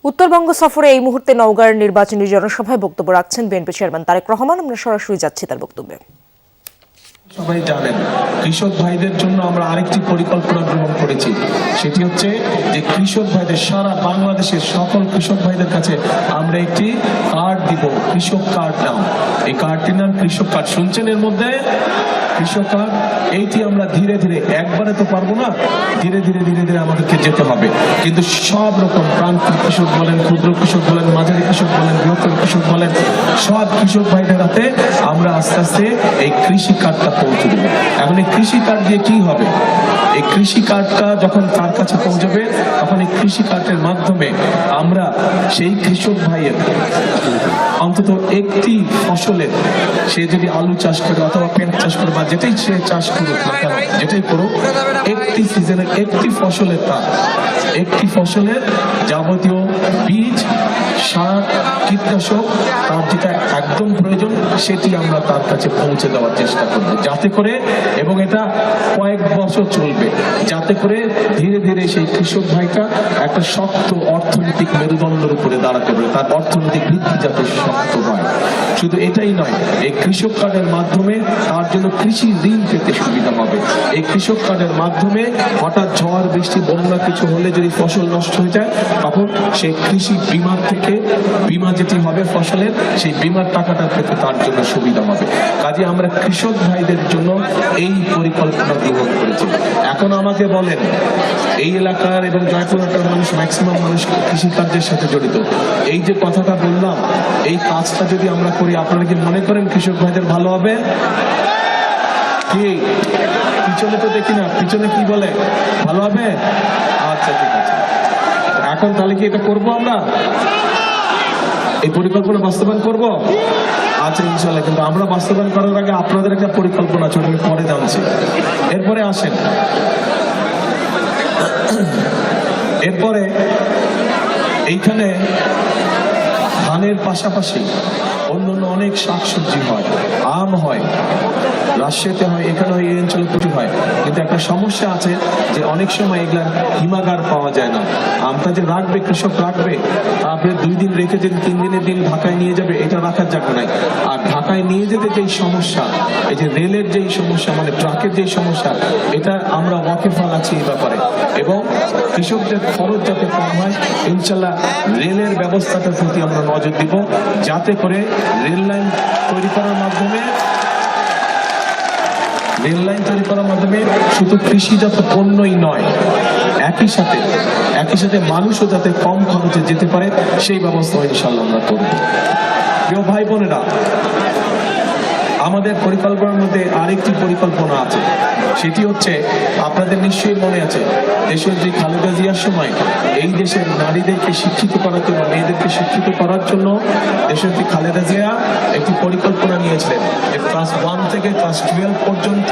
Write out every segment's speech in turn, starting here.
উত্তরবঙ্গ সফরে এই মুহূর্তে নওগাঁর নির্বাচনী জনসভায় বক্তব্য রাখছেন বিএনপি চেয়ারম্যান তারেক রহমান। আমরা সরাসরি যাচ্ছি তার বক্তব্যে। সবাই জানেন, কৃষক ভাইদের জন্য আমরা আরেকটি পরিকল্পনা গ্রহণ করেছি। সেটি হচ্ছে যে কৃষক ভাইদের, সারা বাংলাদেশের সকল কৃষক ভাইদের কাছে আমরা একটি কার্ড দিব, কৃষক কার্ড নাম। এই কার্ডটির নাম কৃষক কার্ড। শুনছেন? এর মধ্যে কৃষক কার্ড। এইটি আমরা ধীরে ধীরে, একবারে তো পারবো না, ধীরে ধীরে আমাদেরকে যেতে হবে। কিন্তু সব রকম প্রান্তিক কৃষক বলেন, ক্ষুদ্র কৃষক বলেন, মাঝারি কৃষক বলেন, বৃহত্তর কৃষক বলেন, সব কৃষক ভাইদের হাতে আমরা আস্তে আস্তে এই কৃষি কার্ডটা পৌঁছে দেবো। এখন এই কৃষি কার্ড দিয়ে কি হবে? এই কৃষি কার্ডটা যখন তার কাছে পৌঁছবে, তখন এই কৃষি কার্ডের মাধ্যমে আমরা সেই কৃষক ভাইয়ের অন্তত একটি ফসলের, সে যদি আলু চাষ করে অথবা পেঁয়াজ চাষ করে বা যেটাই সে চাষ করুক না কেন, যেটাই করুক, একটি সিজনের একটি ফসলের, তার একটি ফসলের যাবতীয় বীজ, সার, কীটনাশক, তার যেটা একদম প্রয়োজন সেটি আমরা তার কাছে পৌঁছে দেওয়ার চেষ্টা করব, যাতে করে, এবং এটা কয়েক বছর চলবে, যাতে করে ধীরে ধীরে সেই কৃষক ভাইটা একটা শক্ত অর্থনৈতিক মেরুদণ্ডের উপরে দাঁড়াতে পারে, তার অর্থনৈতিক ভিত্তি যাতে শক্ত হয়। শুধু এটাই নয়, এই কৃষক কার্ডের মাধ্যমে তার জন্য কৃষি ঋণ পেতে সুবিধা হবে। এই কৃষক কার্ডের মাধ্যমে হঠাৎ ঝড় বৃষ্টি বন্যা কিছু হলে যদি ফসল নষ্ট হয়ে যায়, তখন সেই কৃষি বীমার থেকে, বীমা যেটি হবে ফসলের, সেই বীমার টাকাটা পেতে তার জন্য সুবিধা হবে। কাজে আমরা কৃষক ভাইদের জন্য এই পরিকল্পনা গ্রহণ করেছি। এখন আমাকে বলেন, এই এলাকার এবং জয়পুরহাটের মানুষ, ম্যাক্সিমাম মানুষ কৃষিকার্যের সাথে জড়িত। এই যে কথাটা বললাম, এই কাজটা যদি আমরা করি, আপনারা কি মনে করেন কৃষক ভাইদের ভালো হবে? কি পিছনে তো দেখি না, পিছনে কি বলে, ভালো হবে? আচ্ছা, ঠিক আছে। এখন তাহলে কি এটা করবো আমরা? এই পরিকল্পনা বাস্তবায়ন করব? আচ্ছা, ইনশাল্লাহ। কিন্তু আমরা বাস্তবায়ন করার আগে আপনাদের একটা পরিকল্পনা আছে, আমি পরে জানছি। এরপরে আসেন, এরপরে এইখানে ধানের পাশাপাশি অন্যান্য অনেক শাকসবজি হয়, আম হয়, রাজশাহীতে হয়, এখানে হয়, এই অঞ্চলে প্রচুর হয়। কিন্তু একটা সমস্যা আছে যে অনেক সময় এগুলা হিমাগার পাওয়া যায় না। আমটা যে রাখবে, কৃষক রাখবে, আপনি 2 দিন রেখে যদি 3 দিনের দিন ঢাকায় নিয়ে যাবে, এটা রাখার জায়গা নাই। আর ঢাকায় নিয়ে যেতে যেই সমস্যা, এই যে রেলের যেই সমস্যা, মানে ট্রাকের যেই সমস্যা, এটা আমরা ওয়াকিফাল আছি এই ব্যাপারে। এবং কৃষকদের খরচ যাতে কম হয়, ইনশাল্লাহ রেলের ব্যবস্থাটার প্রতি আমরা নজর দিব, যাতে করে রেল লাইন তৈরি করার মাধ্যমে, শুধু কৃষিজাত পণ্যই নয়, একই সাথে মানুষও যাতে কম খরচে যেতে পারে, সেই ব্যবস্থা ইনশাআল্লাহ আমরা করব। প্রিয় ভাই বোনেরা, আমাদের পরিকল্পনার মধ্যে আরেকটি পরিকল্পনা আছে। সেটি হচ্ছে, আপনাদের নিশ্চয়ই মনে আছে, দেশের যে খালেদা জিয়ার সময় এই দেশের নারীদেরকে শিক্ষিত করার জন্য, মেয়েদেরকে শিক্ষিত করার জন্য দেশের যে খালেদা জিয়া একটি পরিকল্পনা নিয়েছিলেন। ক্লাস 1 থেকে ক্লাস 12 পর্যন্ত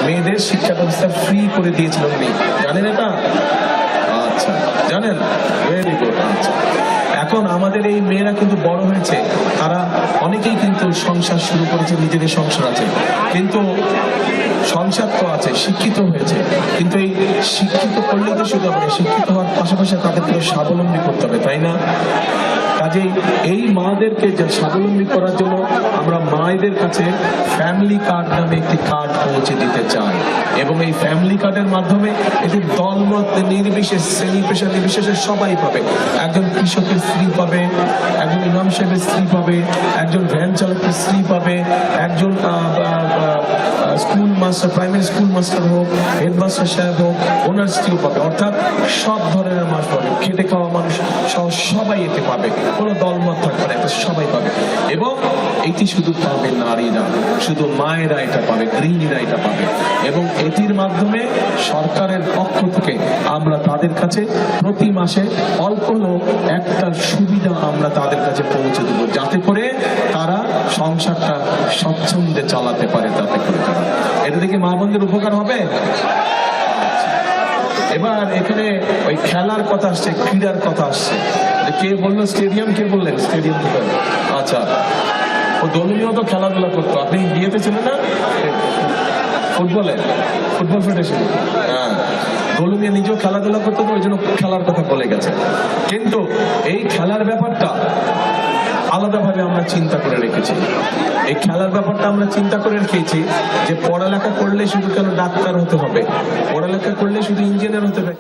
মেয়েদের শিক্ষা ব্যবস্থা ফ্রি করে দিয়েছিলেন উনি। জানেন এটা? আচ্ছা, জানেন? Very good. আচ্ছা, এখন আমাদের এই মেয়েরা কিন্তু বড় হয়েছে, তারা অনেকেই কিন্তু সংসার শুরু করেছে, নিজেদের সংসার আছে, কিন্তু সংসার তো আছে, শিক্ষিত হয়েছে। কিন্তু এই শিক্ষিত করলেই তো শুধু হবে, শিক্ষিত হওয়ার পাশাপাশি তাদেরকে স্বাবলম্বী করতে হবে, তাই না? কাজেই এই মাদেরকে স্বাবলম্বী করার জন্য আমরা মায়েদের কাছে ফ্যামিলি কার্ড নামে একটি কার্ড পৌঁছে দিতে চাই। এবং এই ফ্যামিলি কার্ডের মাধ্যমে এটি দলমত নির্বিশেষ, শ্রেণী পেশা নির্বিশেষে সবাই পাবে। একজন কৃষকের স্ত্রী পাবে, একজন ইমাম সাহেবের স্ত্রী পাবে, একজন ভ্যান চালকের স্ত্রী পাবে, একজন school master, primary school master হোক, হেডমাস্টার সাহেব হোক, ওনার স্ত্রীও পাবে। অর্থাৎ সব ধরনের মানুষ পাবে, খেটে খাওয়া মানুষ সবাই এতে পাবে, কোনো দলমত থাকবে না, এটা সবাই পাবে। এবং এটি শুধু পাবে নারীরা, শুধু মায়েরা এটা পাবে, গৃহিণীরা এটা পাবে। এবং এটির মাধ্যমে সরকারের পক্ষ থেকে আমরা তাদের কাছে প্রতি মাসে অল্প হলেও একটা সুবিধা আমরা তাদের কাছে পৌঁছে দেবো, যাতে করে তারা সংসারটা স্বচ্ছন্দে চালাতে পারে। তাতে করে এটা থেকে মা বোনদের উপকার হবে। এবার এখানে ওই খেলার কথা আসছে, ক্রীড়ার কথা আসছে। কে বললো স্টেডিয়াম? কে বললেন স্টেডিয়াম? আচ্ছা, ও দলীয় তো খেলাধুলা করতো, আপনি বিয়েতে ছিলেন না? ফুটবল ফেডারেশন, হ্যাঁ, গোলু মিয়া নিজেও খেলাধুলা করতে তো ওই জন্য খেলার কথা বলে গেছে, কিন্তু এই খেলার ব্যাপারটা আলাদাভাবে আমরা চিন্তা করে রেখেছি। এই খেলার ব্যাপারটা আমরা চিন্তা করে রেখেছি যে পড়ালেখা করলে শুধু কেন ডাক্তার হতে হবে, পড়ালেখা করলে শুধু ইঞ্জিনিয়ার হতে হবে।